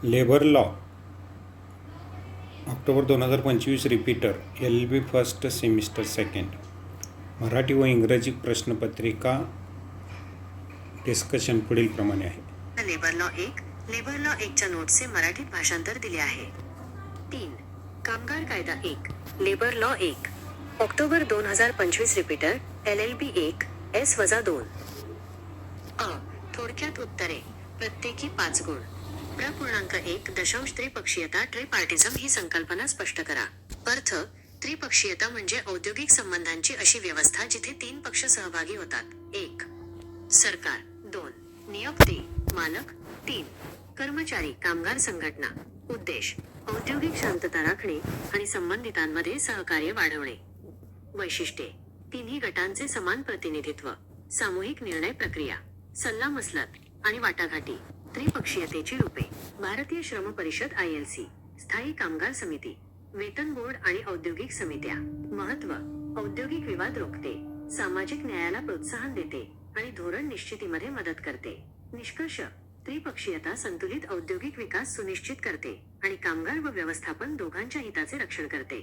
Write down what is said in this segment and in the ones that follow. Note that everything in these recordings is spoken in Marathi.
Labour law October 2025 repeater LLB first semester second Marathi व इंग्रजी प्रश्नपत्रिका डिस्कशन पुढील प्रमाणे आहे. लेबर लॉ 1 च्या नोट्सचे मराठीत भाषांतर दिले आहे. 3. कामगार कायदा 1 labour law 1 October 2025 repeater LLB1 S-2 थोडक्यात उत्तरे प्रत्येकी 5 गुण. 1. त्रिपक्षीयता ट्रिपार्टिझम ही संकल्पना स्पष्ट करा. अर्थ त्रिपक्षीयता म्हणजे औद्योगिक संबंधांची अशी व्यवस्था जिथे 3 पक्ष सहभागी होतात. 1. सरकार. 2. नियोक्ते मालक. 3. कर्मचारी कामगार संघटना. उद्देश औद्योगिक शांतता राखणे आणि संबंधितांमध्ये सहकार्य वाढवणे. वैशिष्ट्ये तिन्ही गटांचे समान प्रतिनिधित्व, सामूहिक निर्णय प्रक्रिया, सल्लामसलत आणि वाटाघाटी. त्रिपक्षीयतेची रूपे भारतीय श्रम परिषद ILC, स्थायी कामगार समिती, वेतन बोर्ड आणि औद्योगिक समित्या. महत्त्व औद्योगिक विवाद रोखते, सामाजिक न्यायाला प्रोत्साहन देते आणि धोरण निश्चितीमध्ये मदत करते. निष्कर्ष त्रिपक्षीयता संतुलित औद्योगिक विकास सुनिश्चित करते आणि कामगार व व्यवस्थापन दोघांच्या हिताचे रक्षण करते.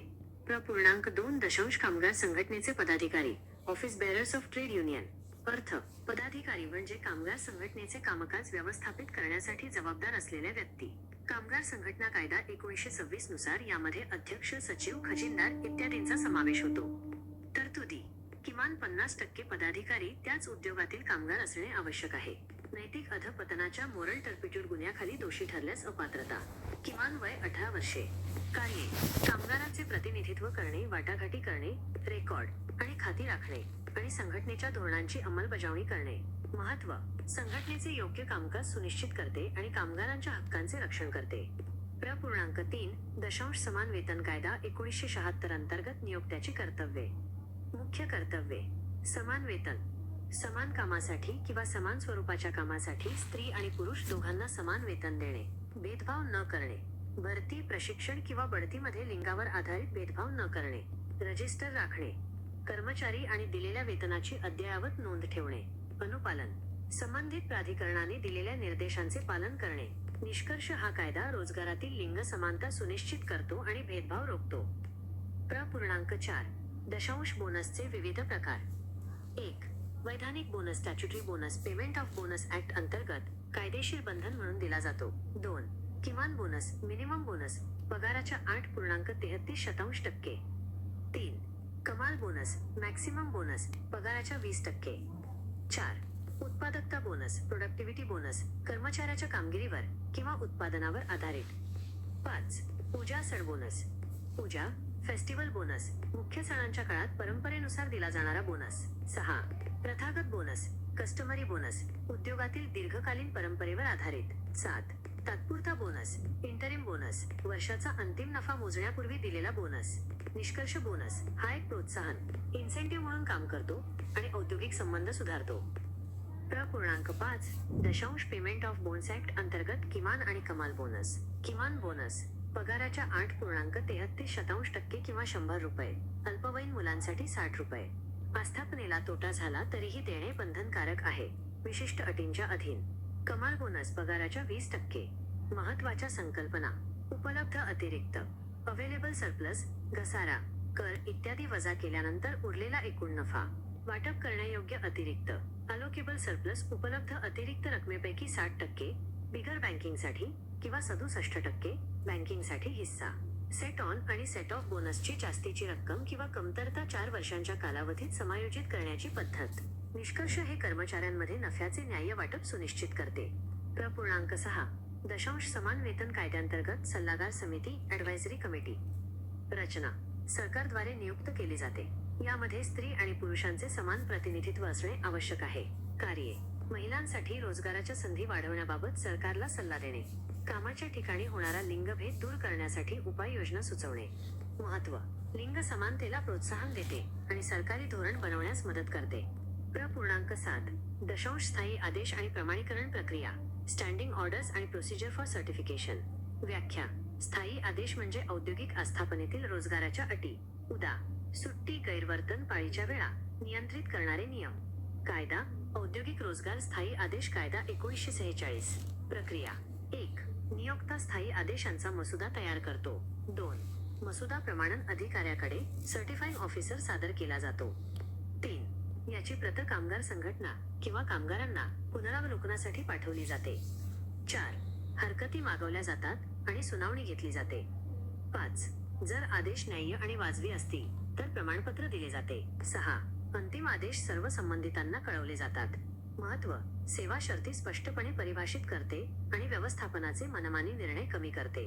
2. कामगार संघटनेचे पदाधिकारी ऑफिस बेअरर्स ऑफ ट्रेड युनियन. अर्थ पदाधिकारी म्हणजे कामगार संघटनेचे कामकाज व्यवस्थापित करण्यासाठी जबाबदार असलेल्या व्यक्ती. कामगार संघटना कायदा 1926 नुसार यामध्ये अध्यक्ष, सचिव, खजिनदार इत्यादींचा समावेश होतो. तरतुदी किमान 50% पदाधिकारी त्याच उद्योगातील कामगार असणे आवश्यक आहे. नैतिक अधपतनाच्या मोरल टर्पिट्यूड गुन्ह्याखाली दोषी ठरल्यास अपात्रता. किमान वय 18 वर्षे. कार्ये कामगारांचे प्रतिनिधित्व करणे, वाटाघाटी करणे, रेकॉर्ड आणि खाती राखणे आणि संघटनेच्या धोरणांची अंमलबजावणी करणे. महत्त्व संघटनेचे योग्य कामकाज सुनिश्चित करते आणि कामगारांच्या हक्कांचे रक्षण करते. 3. समान वेतन कायदा 1976 अंतर्गत नियोक्त्याची कर्तव्ये. मुख्य कर्तव्ये समान वेतन, समान कामासाठी किंवा समान स्वरूपाच्या कामासाठी स्त्री आणि पुरुष दोघांना समान वेतन देणे, भेदभाव न करणे, भरती, प्रशिक्षण किंवा बढतीमध्ये लिंगावर आधारित भेदभाव न करणे, रजिस्टर राखणे, कर्मचारी आणि दिलेल्या वेतनाची अद्ययावत नोंद ठेवणे, अनुपालन, संबंधित प्राधिकरणाने दिलेल्या निर्देशांचे पालन करणे. निष्कर्ष हा कायदा रोजगारातील लिंग समानता सुनिश्चित करतो आणि भेदभाव रोखतो. 4. बोनसचे विविध प्रकार. 1. वैधानिक bonus statutory bonus payment of bonus act अंतर्गत कायदेशीर बंधन म्हणून दिला जातो. 2. किमान बोनस मिनिमम बोनस पगाराच्या 8.33%. 3. कमाल बोनस मॅक्सिमम बोनस पगाराच्या 20%. 4. उत्पादकता बोनस प्रोडक्टिव्हिटी बोनस कर्मचाऱ्याच्या कामगिरीवर किंवा उत्पादनावर आधारित. 5. पूजा सण बोनस पूजा फेस्टिवल बोनस मुख्य सणांच्या काळात परंपरेनुसार दिला जाणारा बोनस. 6. प्रथागत बोनस कस्टमरी बोनस उद्योगातील दीर्घकालीन परंपरेवर आधारित. 7. तात्पुरता बोनस इंटरिम बोनस वर्षाचा अंतिम नफा मोजण्यापूर्वी दिलेला बोनस. निष्कर्ष बोनस हा एक प्रोत्साहन इन्सेंटिव्ह म्हणून काम करतो आणि औद्योगिक संबंध सुधारतो. 5. पेमेंट ऑफ बोनस ऍक्ट अंतर्गत किमान आणि कमाल बोनस. किमान बोनस पगाराच्या 8.33% किंवा ₹100. अल्पवयीन मुलांसाठी ₹60. आस्थापनेला तोटा झाला तरीही देणे बंधनकारक आहे, विशिष्ट अटींच्या अधीन. कमाल बोनस पगाराच्या 20%. महत्त्वाच्या संकल्पना उपलब्ध अतिरिक्त अवेलेबल सरप्लस घसारा, कर इत्यादी वजा केल्यानंतर उरलेला एकूण नफा. वाटप करण्यायोग्य अतिरिक्त अलोकेबल सरप्लस उपलब्ध अतिरिक्त रकमेपैकी 60% बिगर बँकिंगसाठी किंवा 67% बँकिंगसाठी हिस्सा. सेट ऑन आणि सेट ऑफ बोनसची जास्तीची रक्कम किंवा कमतरता 4 वर्षांच्या कालावधीत समायोजित करण्याची पद्धत. निष्कर्ष हे कर्मचाऱ्यांमध्ये नफ्याचे न्याय्य वाटप सुनिश्चित करते. 6. समान वेतन कायद्यांतर्गत सल्लागार समिती ॲडव्हायझरी कमिटी. रचना सरकारद्वारे नियुक्त केली जाते. यामध्ये स्त्री आणि पुरुषांचे समान प्रतिनिधित्व असणे आवश्यक आहे. कार्ये महिलांसाठी रोजगाराच्या संधी वाढवण्याबाबत सरकारला सल्ला देणे, कामाच्या ठिकाणी होणारा लिंगभेद दूर करण्यासाठी उपाययोजना सुचवणे. महत्त्व लिंग समानतेला प्रोत्साहन देते आणि सरकारी धोरण बनवण्यास मदत करते. 7. स्थायी आदेश आणि प्रमाणीकरण प्रक्रिया स्टँडिंग ऑर्डर्स आणि प्रोसिजर फॉर सर्टिफिकेशन. व्याख्या स्थायी आदेश म्हणजे औद्योगिक आस्थापनेतील रोजगाराच्या अटी, उदा. सुट्टी, गैरवर्तन, पाळीच्या वेळा नियंत्रित करणारे नियम. कायदा औद्योगिक रोजगार स्थायी आदेश कायदा 1946. प्रक्रिया. 1. नियोक्ता स्थायी आदेशांचा मसुदा तयार करतो. 2. मसुदा प्रमाणन अधिकाऱ्याकडे सर्टिफाईंग ऑफिसर सादर केला जातो. 3. याची प्रत कामगार संघटना किंवा कामगारांना पुनरावलोकनासाठी पाठवली जाते. 4. हरकती मागवल्या जातात आणि सुनावणी घेतली जाते. 5. जर आदेश न्याय्य आणि वाजवी असतील तर प्रमाणपत्र दिले जाते. 6. अंतिम आदेश सर्व संबंधितांना कळवले जातात. महत्त्व: सेवा शर्ती स्पष्टपणे परिभाषित करते आणि व्यवस्थापनाचे मनमानी निर्णय कमी करते.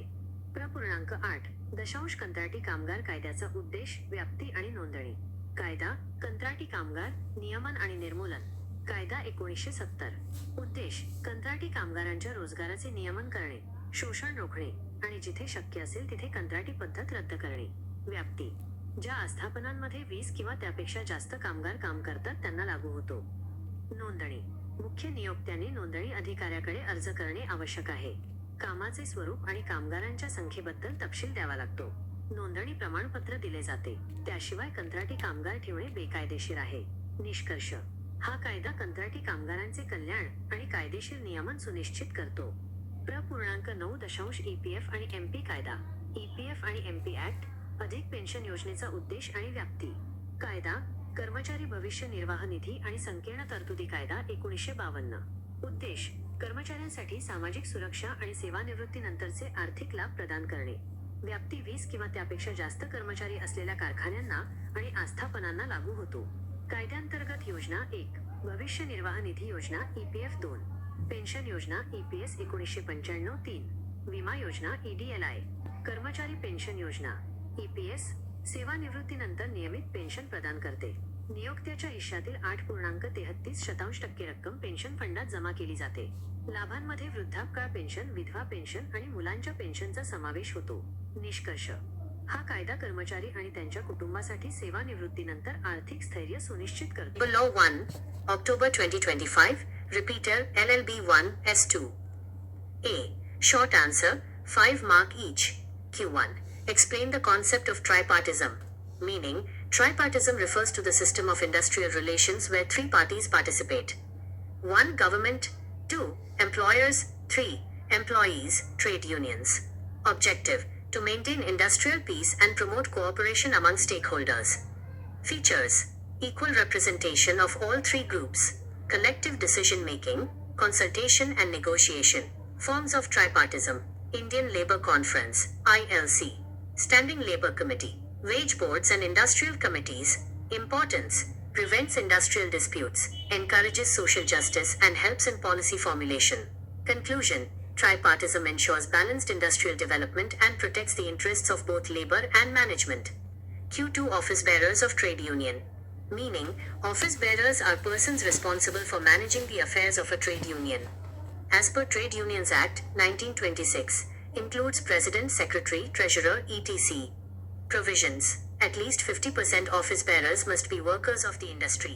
.8 कंत्राटी कामगार कायद्याचा उद्देश, व्याप्ती आणि नोंदणी. कायदा, कंत्राटी कामगार, नियमन आणि निर्मूलन. कायदा 1970. उद्देश: कंत्राटी कामगारांच्या रोजगाराचे नियमन करणे, शोषण रोखणे आणि जिथे शक्य असेल तिथे कंत्राटी पद्धत रद्द करणे. व्याप्ती: ज्या आस्थापनांमध्ये 20 किंवा त्यापेक्षा जास्त कामगार काम करतात त्यांना लागू होतो. नोंदणी: मुख्य नियोक्त्याने नोंदणी अधिकाऱ्याकडे अर्ज करणे आवश्यक आहे. कामाचे स्वरूप आणि कामगारांच्या संख्येबद्दल तपशील द्यावा लागतो. नोंदणी प्रमाणपत्र दिले जाते. त्याशिवाय कंत्राटी कामगार ठेवणे बेकायदेशीर आहे. निष्कर्ष: हा कायदा कंत्राटी कामगारांचे कल्याण आणि कायदेशीर नियमन सुनिश्चित करतो. .9 ईपीएफ आणि एमपी कायदा. ईपीएफ आणि एमपी ऍक्ट. अधिक पेन्शन योजनेचा उद्देश आणि व्याप्ती. कायदा, कर्मचारी भविष्य निर्वाह निधी आणि संकीर्ण तरतुदी कायदा 1952. उद्देश: कर्मचाऱ्यांसाठी सामाजिक सुरक्षा आणि सेवानिवृत्तीनंतरचे आर्थिक लाभ प्रदान करणे. व्याप्ती: 20 किंवा त्यापेक्षा जास्त कर्मचारी असलेल्या कारखान्यांना आणि आस्थापनांना लागू होतो. कायद्यांतर्गत योजना 1. भविष्य निर्वाह निधी योजना ईपीएफ 2. पेन्शन योजना ईपीएस 1995 3. विमा योजना ईडीएलआय. कर्मचारी पेन्शन योजना ईपीएस सेवानिवृत्तीनंतर नियमित पेन्शन प्रदान करते. नियोक्त्याच्या हिश्श्यातील 8.33% रक्कम पेन्शन फंडात जमा केली जाते. लाभांमध्ये वृद्धापकाळ पेन्शन, विधवा पेन्शन आणि मुलांच्या पेन्शनचा समावेश होतो. निष्कर्ष: हा कायदा कर्मचारी आणि त्यांच्या कुटुंबासाठी सेवानिवृत्तीनंतर आर्थिक स्थैर्य सुनिश्चित करतो. Law 1, October 2025. Repeater, LLB1 S-2. A. Short answer, 5 mark each. Q1. Explain the concept of tripartism. Meaning, tripartism refers to the system of industrial relations where 3 parties participate. 1. Government. 2. Employers. 3. Employees, trade unions. Objective: to maintain industrial peace and promote cooperation among stakeholders. Features: equal representation of all 3 groups, collective decision making, consultation and negotiation. Forms of tripartism: Indian Labour Conference, ILC. Standing Labour Committee. Wage boards and industrial committees. Importance: prevents industrial disputes, encourages social justice and helps in policy formulation. Conclusion: tripartism ensures balanced industrial development and protects the interests of both labor and management. Q2. Office bearers of trade union. Meaning, office bearers are persons responsible for managing the affairs of a trade union. As per Trade Unions Act, 1926, includes president, secretary, treasurer, etc. Provisions: at least 50% office bearers must be workers of the industry.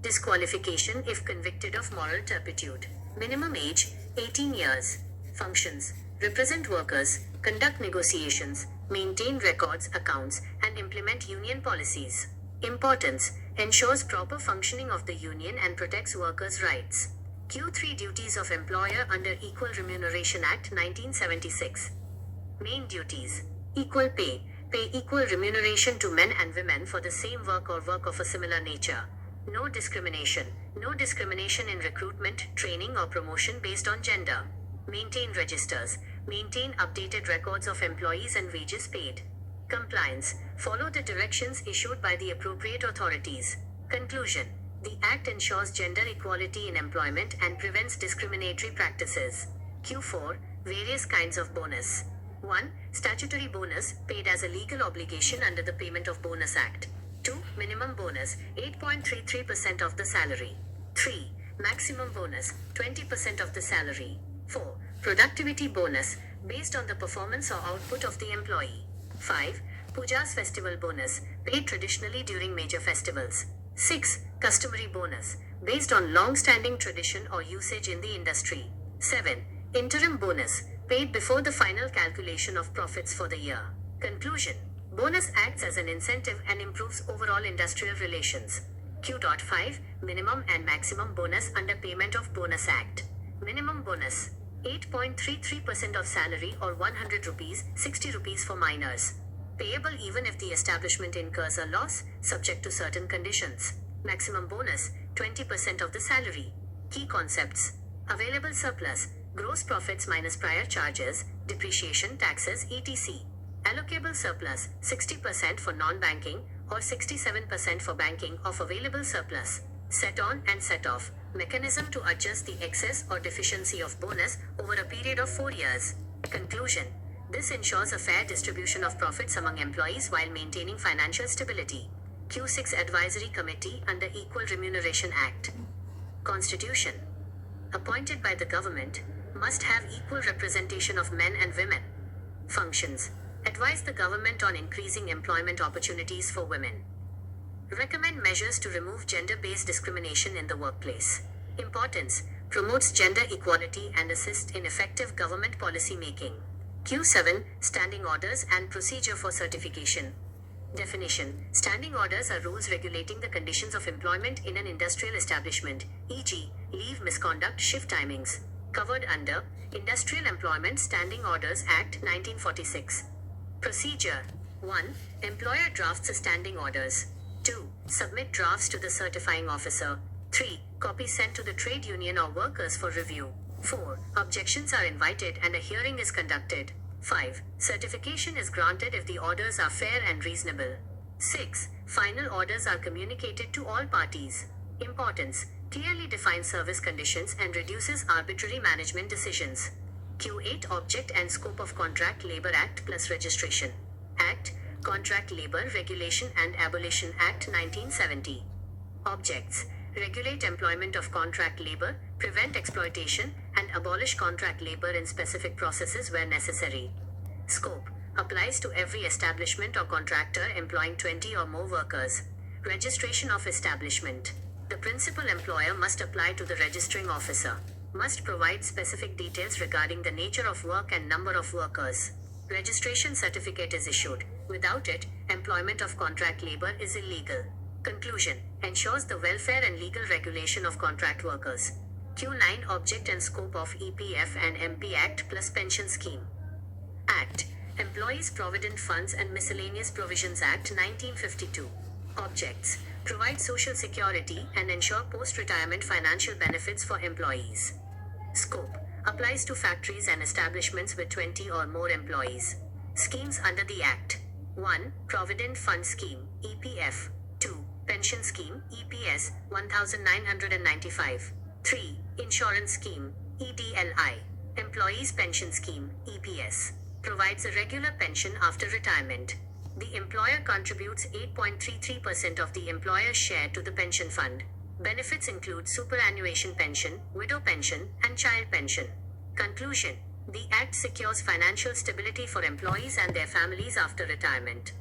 Disqualification if convicted of moral turpitude. Minimum age, 18 years. Functions: represent workers, conduct negotiations, maintain records, accounts, and implement union policies. Importance: ensures proper functioning of the union and protects workers' rights. Q3. Duties of employer under Equal Remuneration Act 1976. Main duties: equal pay. Pay equal remuneration to men and women for the same work or work of a similar nature. No discrimination. No discrimination in recruitment, training or promotion based on gender. Maintain registers. Maintain updated records of employees and wages paid. Compliance: follow the directions issued by the appropriate authorities. Conclusion: the Act ensures gender equality in employment and prevents discriminatory practices. Q4. Various kinds of bonus. 1. Statutory bonus, paid as a legal obligation under the Payment of Bonus Act. 2. Minimum bonus, 8.33% of the salary. 3. Maximum bonus, 20% of the salary. 4. Productivity bonus, based on the performance or output of the employee. 5. Puja's festival bonus, paid traditionally during major festivals. 6. Customary bonus, based on long-standing tradition or usage in the industry. 7. Interim bonus, paid before the final calculation of profits for the year. Conclusion: bonus acts as an incentive and improves overall industrial relations. Q.5. Minimum and maximum bonus under Payment of Bonus Act. Minimum bonus: 8.33% of salary or 100 rupees, 60 rupees for minors. Payable even if the establishment incurs a loss, subject to certain conditions. Maximum bonus, 20% of the salary. Key concepts. Available surplus, gross profits minus prior charges, depreciation, taxes, etc. Allocable surplus, 60% for non-banking or 67% for banking of available surplus. Set on and set off. Mechanism to adjust the excess or deficiency of bonus over a period of 4 years. Conclusion. This ensures a fair distribution of profits among employees while maintaining financial stability. Q6 Advisory Committee under Equal Remuneration Act. Constitution. Appointed by the government, must have equal representation of men and women. Functions. Advise the government on increasing employment opportunities for women. Recommend measures to remove gender-based discrimination in the workplace. Importance. Promotes gender equality and assists in effective government policy making. Q7 Standing Orders and Procedure for Certification. Definition. Standing orders are rules regulating the conditions of employment in an industrial establishment, e.g., leave, misconduct, shift timings. Covered under Industrial Employment Standing Orders Act 1946. Procedure. 1. Employer drafts the standing orders. 2. Submit drafts to the certifying officer. 3. Copy sent to the trade union or workers for review. 4. Objections are invited and a hearing is conducted. 5. Certification is granted if the orders are fair and reasonable. 6. Final orders are communicated to all parties. Importance. Clearly defines service conditions and reduces arbitrary management decisions. Q8 Object and Scope of Contract Labour Act plus Registration. Act, Contract Labour Regulation and Abolition Act 1970. Objects. Regulate employment of contract labour, prevent exploitation, and abolish contract labour in specific processes where necessary. Scope. Applies to every establishment or contractor employing 20 or more workers. Registration of establishment. The principal employer must apply to the registering officer. Must provide specific details regarding the nature of work and number of workers. Registration certificate is issued. Without it, employment of contract labor is illegal. Conclusion. Ensures the welfare and legal regulation of contract workers. Q9 Object and Scope of EPF and MP Act plus Pension Scheme. Act. Employees Provident Funds and Miscellaneous Provisions Act 1952. Objects. Provide social security and ensure post-retirement financial benefits for employees. Scope. Applies to factories and establishments with 20 or more employees. Schemes under the Act. 1. Provident Fund Scheme, EPF. 2. Pension Scheme, EPS, 1995. 3. Insurance Scheme, EDLI. Employees Pension Scheme, EPS. Provides a regular pension after retirement. The employer contributes 8.33% of the employer's share to the pension fund. Benefits include superannuation pension, widow pension, and child pension. Conclusion. The Act secures financial stability for employees and their families after retirement.